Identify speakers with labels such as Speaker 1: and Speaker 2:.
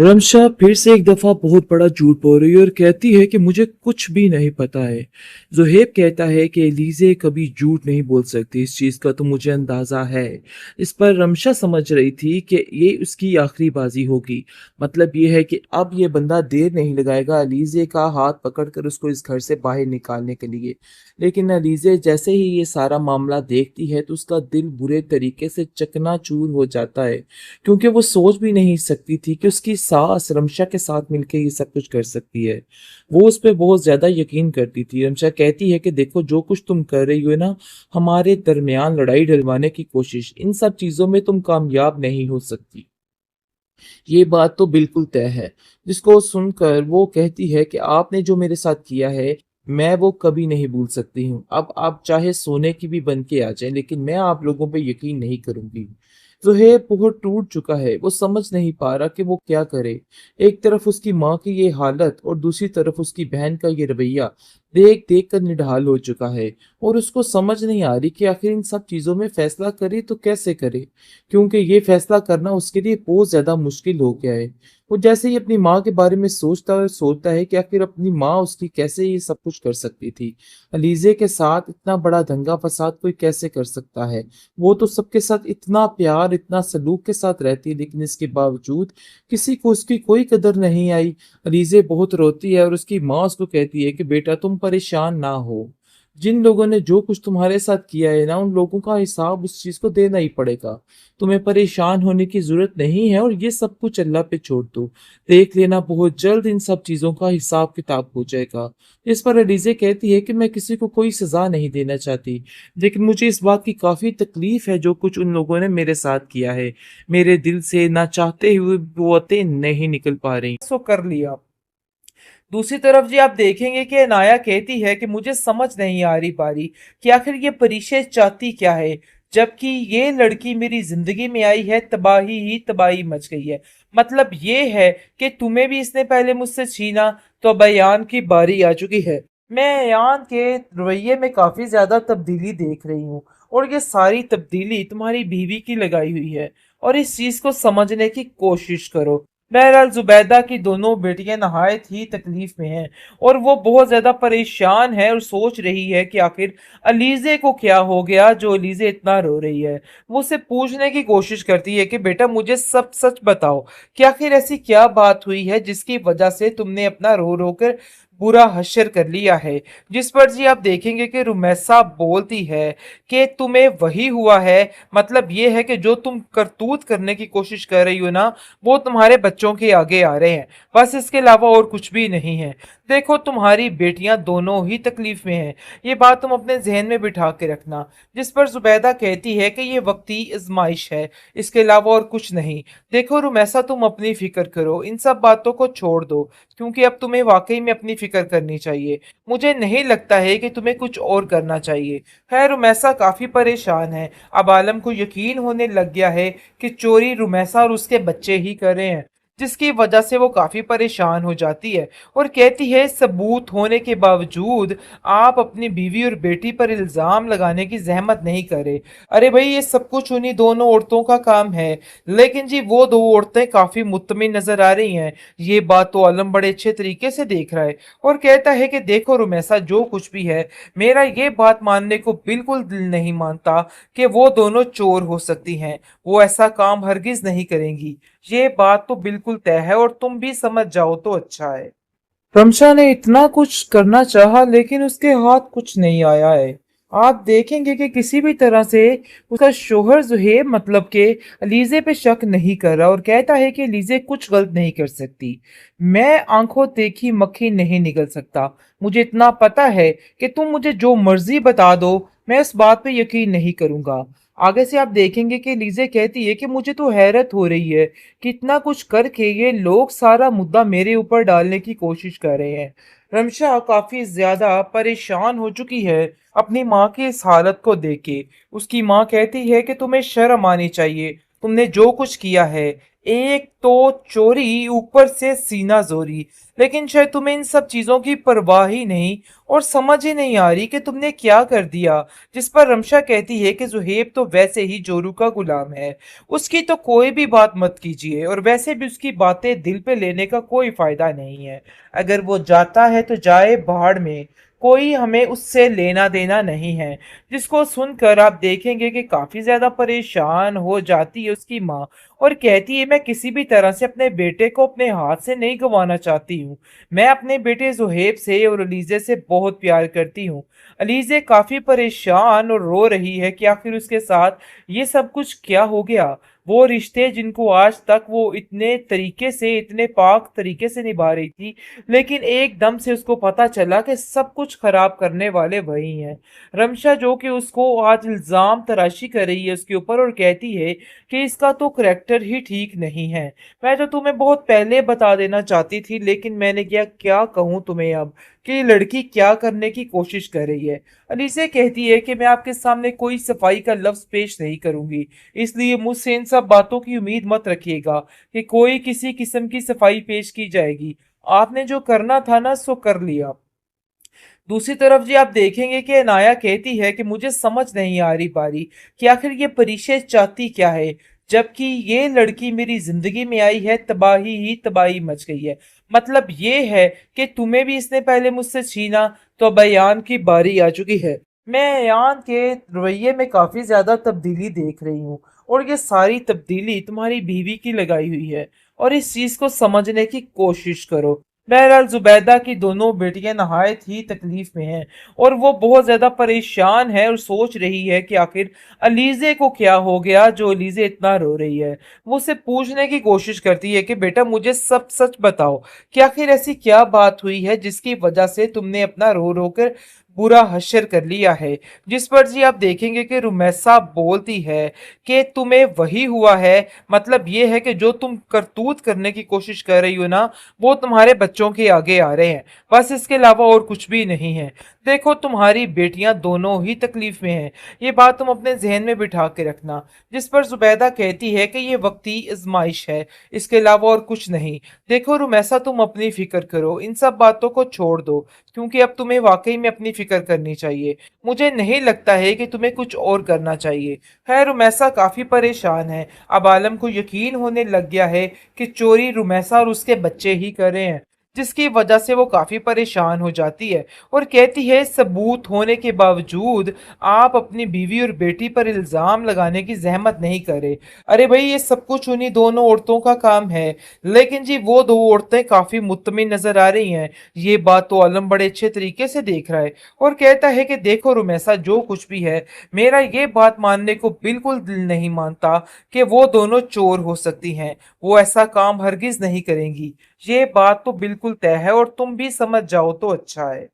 Speaker 1: रमशा फिर से एक दफा बहुत बड़ा झूठ बोल रही है और कहती है कि मुझे कुछ भी नहीं पता है। ज़ुहैब कहता है कि एलिज़े कभी झूठ नहीं बोल सकती, इस चीज़ का तो मुझे अंदाज़ा है। इस पर रमशा समझ रही थी कि ये उसकी आखिरी बाजी होगी। मतलब ये है कि अब ये बंदा देर नहीं लगाएगा एलिज़े का हाथ पकड़कर उसको इस घर से बाहर निकालने के लिए। लेकिन एलिज़े जैसे ही ये सारा मामला देखती है तो उसका दिल बुरे तरीके से चकनाचूर हो जाता है, क्योंकि वो सोच भी नहीं सकती थी कि उसकी सास रमशा के साथ मिलकर ये सब कुछ कर सकती है। वो उस पे बहुत ज़्यादा यकीन करती थी। रमशा कहती है कि देखो जो कुछ तुम कर रही हो ना, हमारे दरमियान लड़ाई डलवाने की कोशिश, इन सब चीज़ों में तुम कामयाब नहीं हो सकती। ये बात तो बिल्कुल तय है। जिसको सुनकर वो कहती है कि आपने जो मेरे साथ किया है, मैं वो कभी नहीं भूल सकती हूँ। अब आप चाहे सोने की भी बन के आ जाएँ, लेकिन मैं आप लोगों पे यकीन नहीं करूँगी। ज़ुहैब बहुत टूट चुका है, वो समझ नहीं पा रहा कि वो क्या करे। एक तरफ उसकी माँ की ये हालत और दूसरी तरफ उसकी बहन का ये रवैया देख-देख कर निढाल हो चुका है और उसको समझ नहीं आ रही कि आखिर इन सब चीज़ों में फैसला करे तो कैसे करे? क्योंकि ये फैसला करना उसके लिए बहुत ज़्यादा मुश्किल हो गया है। वो जैसे ही अपनी माँ के बारे में सोचता है कि आखिर अपनी माँ उसकी कैसे ये सब कुछ कर सकती थी। अलीज़े के साथ इतना बड़ा दंगा-फ़साद कोई कैसे कर सकता है? वो तो सबके साथ इतना प्यार, इतना सलूक के साथ रहती है, लेकिन इसके बावजूद किसी को उसकी कोई कदर नहीं आई। अलीज़े बहुत रोती है और उसकी माँ उसको कहती है कि बेटा तुम परेशान ना हो। जिन लोगों ने जो कुछ तुम्हारे साथ किया है ना, उन लोगों का हिसाब उस चीज़ को देना ही पड़ेगा। तुम्हें परेशान होने की ज़रूरत नहीं है और ये सब कुछ अल्लाह पे छोड़ दो। देख लेना बहुत जल्द इन सब चीज़ों का हिसाब-किताब हो जाएगा। इस पर अलीज़े कहती है कि मैं किसी को कोई सज़ा नहीं देना चाहती, लेकिन मुझे इस बात की काफ़ी तकलीफ़ है जो कुछ उन लोगों ने मेरे साथ किया है। मेरे दिल से ना चाहते हुए वो बातें नहीं निकल पा रही।
Speaker 2: सो कर लिया। दूसरी तरफ जी आप देखेंगे कि अनाया कहती है कि मुझे समझ नहीं आ रही पारी कि आखिर ये परिशे चाहती क्या है, जबकि ये लड़की मेरी जिंदगी में आई है, तबाही ही तबाही मच गई है। मतलब ये है कि तुम्हें भी इसने पहले मुझसे छीना, तो अब अयान की बारी आ चुकी है। मैं अयान के रवैये में काफी ज्यादा तब्दीली देख रही हूँ, और ये सारी तब्दीली तुम्हारी बीवी की लगाई हुई है, और इस चीज को समझने की कोशिश करो। बहरहाल जुबैदा की दोनों बेटियां नहायत ही तकलीफ में हैं, और वो बहुत ज्यादा परेशान है और सोच रही है कि आखिर अलीजे को क्या हो गया जो अलीजे इतना रो रही है। वो उसे पूछने की कोशिश करती है कि बेटा मुझे सब सच बताओ कि आखिर ऐसी क्या बात हुई है जिसकी वजह से तुमने अपना रो रो कर बुरा हश्र कर लिया है। जिस पर जी आप देखेंगे कि रुमैसा बोलती है कि तुम्हें वही हुआ है, मतलब ये है कि जो तुम करतूत करने की कोशिश कर रही हो ना, वो तुम्हारे बच्चों के आगे आ रहे हैं, बस इसके अलावा और कुछ भी नहीं है। देखो तुम्हारी बेटियां दोनों ही तकलीफ में हैं, ये बात तुम अपने जहन में बिठा के रखना। जिस पर जुबैदा कहती है कि ये वक्ती आजमाइश है, इसके अलावा और कुछ नहीं। देखो रुमैसा तुम अपनी फिक्र करो, इन सब बातों को छोड़ दो, क्योंकि अब तुम्हें वाकई में अपनी फिक्र करनी चाहिए। मुझे नहीं लगता है कि तुम्हें कुछ और करना चाहिए। खैर रुमैसा काफी परेशान है। अब आलम को यकीन होने लग गया है कि चोरी रुमैसा और उसके बच्चे ही कर रहे हैं, जिसकी वजह से वो काफी परेशान हो जाती है और कहती है सबूत होने के बावजूद आप अपनी बीवी और बेटी पर इल्जाम लगाने की जहमत नहीं करे। अरे भाई ये सब कुछ उन्हीं दोनों औरतों का काम है, लेकिन जी वो दो औरतें काफी मुतमिन नजर आ रही हैं। ये बात तो आलम बड़े अच्छे तरीके से देख रहा है और कहता है कि देखो रुमैसा जो कुछ भी है, मेरा ये बात मानने को बिल्कुल दिल नहीं मानता कि वो दोनों चोर हो सकती हैं। वो ऐसा काम हरगिज नहीं करेंगी। ये बात तो बिल्कुल तय है और तुम भी समझ जाओ तो अच्छा है।
Speaker 1: रमशा ने इतना कुछ करना चाहा लेकिन उसके हाथ कुछ नहीं आया है। आप देखेंगे कि किसी भी तरह से उसका शोहर ज़ुहैब मतलब के अलीज़े पे शक नहीं कर रहा और कहता है कि अलीज़े कुछ गलत नहीं कर सकती। मैं आंखों देखी मक्खी नहीं निकल सकता। मुझे इतना पता है कि तुम मुझे जो मर्जी बता दो, मैं इस बात पे यकीन नहीं करूंगा। आगे से आप देखेंगे कि लीजे कहती है कि मुझे तो हैरत हो रही है कि इतना कुछ करके ये लोग सारा मुद्दा मेरे ऊपर डालने की कोशिश कर रहे हैं। रमशा काफी ज्यादा परेशान हो चुकी है अपनी माँ की इस हालत को देख के। उसकी माँ कहती है कि तुम्हें शर्म आनी चाहिए, तुमने जो कुछ किया है।
Speaker 2: एक तो चोरी, ऊपर से सीना जोरी। लेकिन शायद तुम्हें इन सब चीजों की परवाह ही नहीं और समझ ही नहीं आ रही कि तुमने क्या कर दिया। जिस पर रमशा कहती है कि जुहेब तो वैसे ही जोरू का गुलाम है, उसकी तो कोई भी बात मत कीजिए, और वैसे भी उसकी बातें दिल पे लेने का कोई फायदा नहीं है। अगर वो जाता है तो जाए भाड़ में, कोई हमें उससे लेना देना नहीं है। जिसको सुनकर आप देखेंगे कि काफी ज्यादा परेशान हो जाती है उसकी माँ, और कहती है मैं किसी भी तरह से अपने बेटे को अपने हाथ से नहीं गंवाना चाहती हूँ। मैं अपने बेटे जुहेब से और अलीजे से बहुत प्यार करती हूँ। अलीजे काफी परेशान और रो रही है कि आखिर उसके साथ ये सब कुछ क्या हो गया। वो रिश्ते जिनको आज तक वो इतने तरीके से, इतने पाक तरीके से निभा रही थी, लेकिन एकदम से उसको पता चला कि सब कुछ खराब करने वाले वही हैं। रमशा जो कि उसको आज इल्जाम तराशी कर रही है उसके ऊपर, और कहती है कि इसका तो करैक्टर ही ठीक नहीं है। मैं तो तुम्हें बहुत पहले बता देना चाहती थी, लेकिन मैंने क्या कहूँ तुम्हें अब कि ये लड़की क्या करने की कोशिश कर रही है। अलीसे कहती है कि मैं आपके सामने कोई सफाई का लफ्ज पेश नहीं करूंगी, इसलिए मुझसे इन सब बातों की उम्मीद मत रखिएगा कि कोई किसी किस्म की सफाई पेश की जाएगी। आपने जो करना था ना सो कर लिया। दूसरी तरफ जी आप देखेंगे कि अनाया कहती है कि मुझे समझ नहीं आ रही बारी कि आखिर ये परिशे चाहती क्या है, जबकि ये लड़की मेरी जिंदगी में आई है तबाही ही तबाही मच गई है। मतलब ये है कि तुम्हें भी इसने पहले मुझसे छीना, तो अब अयान की बारी आ चुकी है। मैं अयान के रवैये में काफी ज्यादा तब्दीली देख रही हूँ, और ये सारी तब्दीली तुम्हारी बीवी की लगाई हुई है, और इस चीज को समझने की कोशिश करो। बहरहाल जुबैदा की दोनों बेटियां नहायत ही तकलीफ में हैं, और वो बहुत ज्यादा परेशान है और सोच रही है कि आखिर अलीजे को क्या हो गया जो अलीजे इतना रो रही है। वो उसे पूछने की कोशिश करती है कि बेटा मुझे सब सच बताओ कि आखिर ऐसी क्या बात हुई है जिसकी वजह से तुमने अपना रो रो कर बुरा हश्र कर लिया है। जिस पर जी आप देखेंगे कि रुमैसा बोलती है कि तुम्हें वही हुआ है, मतलब ये है कि जो तुम करतूत करने की कोशिश कर रही हो ना, वो तुम्हारे बच्चों के आगे आ रहे हैं, बस इसके अलावा और कुछ भी नहीं है। देखो तुम्हारी बेटियां दोनों ही तकलीफ में हैं, ये बात तुम अपने जहन में बिठा के रखना। जिस पर जुबैदा कहती है कि ये वक्ती आजमाइश है, इसके अलावा और कुछ नहीं। देखो रुमैसा तुम अपनी फिक्र करो, इन सब बातों को छोड़ दो, क्योंकि अब तुम्हें वाकई में अपनी फिक्र करनी चाहिए। मुझे नहीं लगता है कि तुम्हें कुछ और करना चाहिए। खैर रुमैसा काफी परेशान है। अब आलम को यकीन होने लग गया है कि चोरी रुमैसा और उसके बच्चे ही कर रहे हैं, जिसकी वजह से वो काफी परेशान हो जाती है और कहती है सबूत होने के बावजूद आप अपनी बीवी और बेटी पर इल्जाम लगाने की जहमत नहीं करे। अरे भाई ये सब कुछ उन्हीं दोनों औरतों का काम है, लेकिन जी वो दो औरतें काफी मुतमिन नजर आ रही हैं। ये बात तो आलम बड़े अच्छे तरीके से देख रहा है, और कहता है कि देखो रुमैसा जो कुछ भी है, मेरा ये बात मानने को बिल्कुल दिल नहीं मानता कि वो दोनों चोर हो सकती हैं। वो ऐसा काम हरगिज नहीं करेंगी। ये बात तो बिल्कुल तय है, और तुम भी समझ जाओ तो अच्छा है।